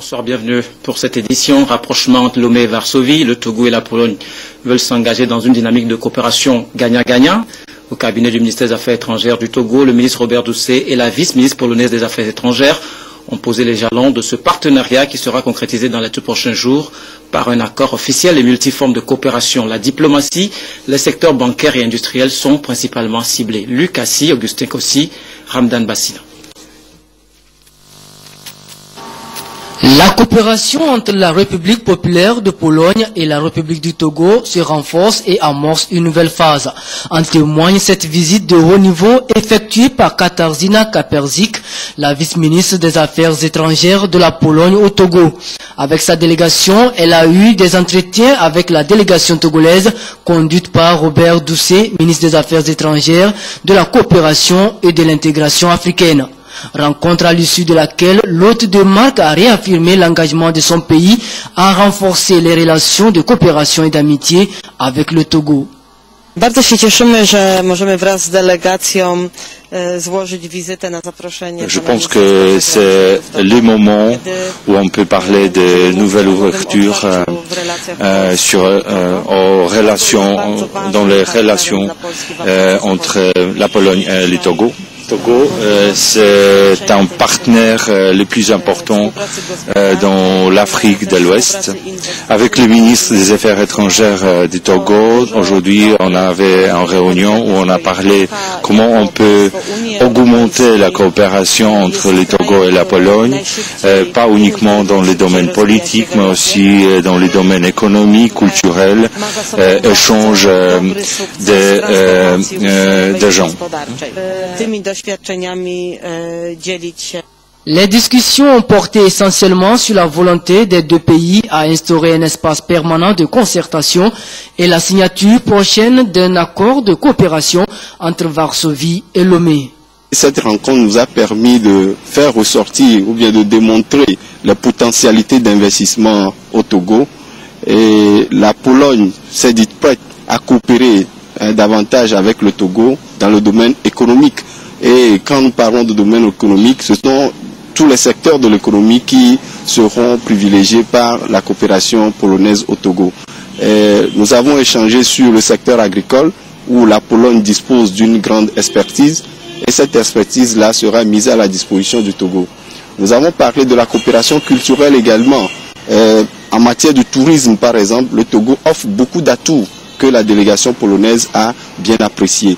Bonsoir, bienvenue pour cette édition. Rapprochement entre Lomé et Varsovie, le Togo et la Pologne veulent s'engager dans une dynamique de coopération gagnant-gagnant. Au cabinet du ministère des Affaires étrangères du Togo, le ministre Robert Doucet et la vice-ministre polonaise des Affaires étrangères ont posé les jalons de ce partenariat qui sera concrétisé dans les tout prochains jours par un accord officiel et multiforme de coopération. La diplomatie, les secteurs bancaires et industriels sont principalement ciblés. Luc Assi, Augustin Kossi, Ramdan Bassina. La coopération entre la République populaire de Pologne et la République du Togo se renforce et amorce une nouvelle phase. En témoigne cette visite de haut niveau effectuée par Katarzyna Kaperzik, la vice-ministre des Affaires étrangères de la Pologne au Togo. Avec sa délégation, elle a eu des entretiens avec la délégation togolaise conduite par Robert Doucet, ministre des Affaires étrangères, de la coopération et de l'intégration africaine. Rencontre à l'issue de laquelle l'hôte de marque a réaffirmé l'engagement de son pays à renforcer les relations de coopération et d'amitié avec le Togo. Bardzo się cieszymy, że możemy wraz z delegacją złożyć wizytę na zaproszenie. Je pense que c'est le moment où on peut parler de nouvelles ouvertures dans les relations entre la Pologne et le Togo. Togo, c'est un partenaire le plus important dans l'Afrique de l'Ouest. Avec le ministre des Affaires étrangères du Togo, aujourd'hui on avait une réunion où on a parlé comment on peut augmenter la coopération entre le Togo et la Pologne, pas uniquement dans le domaine politique, mais aussi dans le domaine économique, culturel, échange de gens. Les discussions ont porté essentiellement sur la volonté des deux pays à instaurer un espace permanent de concertation et la signature prochaine d'un accord de coopération entre Varsovie et Lomé. Cette rencontre nous a permis de faire ressortir ou bien de démontrer la potentialité d'investissement au Togo, et la Pologne s'est dite prête à coopérer davantage avec le Togo dans le domaine économique. Et quand nous parlons de domaine économique, ce sont tous les secteurs de l'économie qui seront privilégiés par la coopération polonaise au Togo. Nous avons échangé sur le secteur agricole où la Pologne dispose d'une grande expertise et cette expertise-là sera mise à la disposition du Togo. Nous avons parlé de la coopération culturelle également. En matière de tourisme, par exemple, le Togo offre beaucoup d'atouts que la délégation polonaise a bien appréciés.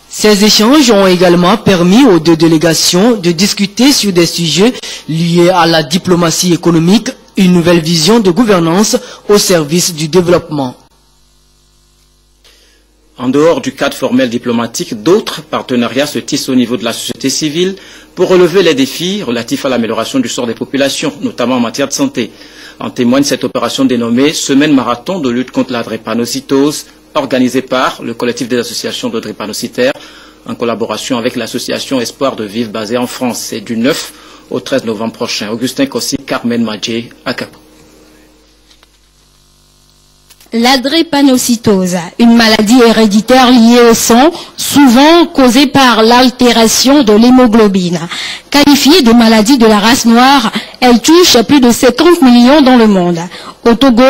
Ces échanges ont également permis aux deux délégations de discuter sur des sujets liés à la diplomatie économique, une nouvelle vision de gouvernance au service du développement. En dehors du cadre formel diplomatique, d'autres partenariats se tissent au niveau de la société civile pour relever les défis relatifs à l'amélioration du sort des populations, notamment en matière de santé. En témoigne cette opération dénommée Semaine marathon de lutte contre la drépanocytose, organisée par le collectif des associations de drépanocytaires en collaboration avec l'association Espoir de Vivre basée en France. C'est du 9 au 13 novembre prochain. Augustin Kossi, Carmen Madjé, Akapo. La drépanocytose, une maladie héréditaire liée au sang, souvent causée par l'altération de l'hémoglobine. Qualifiée de maladie de la race noire, elle touche plus de 50 millions dans le monde. Au Togo,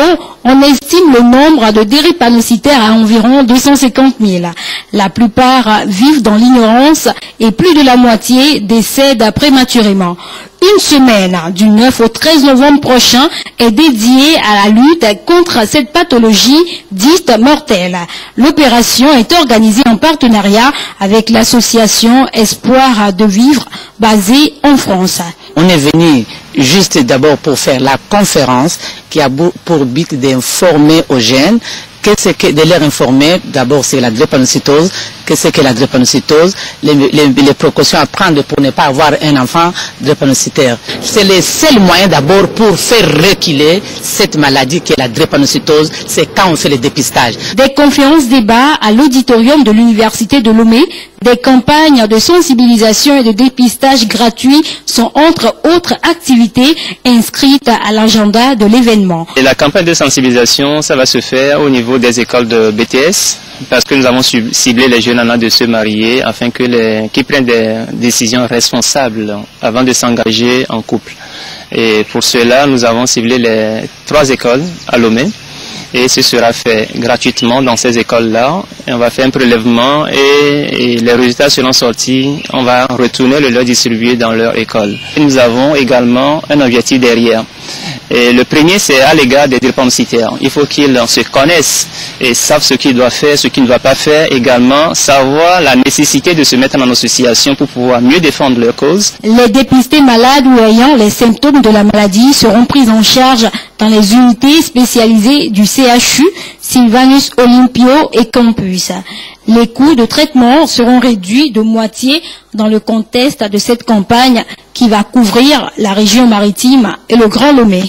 on estime le nombre de drépanocytaires à environ 250 000. La plupart vivent dans l'ignorance et plus de la moitié décèdent prématurément. Une semaine du 9 au 13 novembre prochain est dédiée à la lutte contre cette pathologie dite mortelle. L'opération est organisée en partenariat avec l'association Espoir de Vivre basée en France. On est venu juste d'abord pour faire la conférence qui a pour but d'informer aux jeunes. Qu'est-ce que de leur informer, d'abord c'est la drépanocytose, qu'est-ce que la drépanocytose, les précautions à prendre pour ne pas avoir un enfant drépanocytaire. C'est le seul moyen d'abord pour faire reculer cette maladie qui est la drépanocytose, c'est quand on fait le dépistage. Des conférences débats à l'auditorium de l'université de Lomé Des campagnes de sensibilisation et de dépistage gratuits sont entre autres activités inscrites à l'agenda de l'événement. Et la campagne de sensibilisation, ça va se faire au niveau des écoles de BTS, parce que nous avons ciblé les jeunes en âge de se marier afin qu'ils prennent des décisions responsables avant de s'engager en couple. Et pour cela, nous avons ciblé les 3 écoles à Lomé. Et ce sera fait gratuitement dans ces écoles-là. On va faire un prélèvement et les résultats seront sortis. On va retourner le leur distribuer dans leur école. Et nous avons également un objectif derrière. Et le premier, c'est à l'égard des drépanocytaires. Il faut qu'ils se connaissent et savent ce qu'ils doivent faire, ce qu'ils ne doivent pas faire. Également, savoir la nécessité de se mettre en association pour pouvoir mieux défendre leur cause. Les dépistés malades ou ayant les symptômes de la maladie seront pris en charge dans les unités spécialisées du CHU, Sylvanus Olympio et Campus. Les coûts de traitement seront réduits de moitié dans le contexte de cette campagne qui va couvrir la région maritime et le Grand Lomé.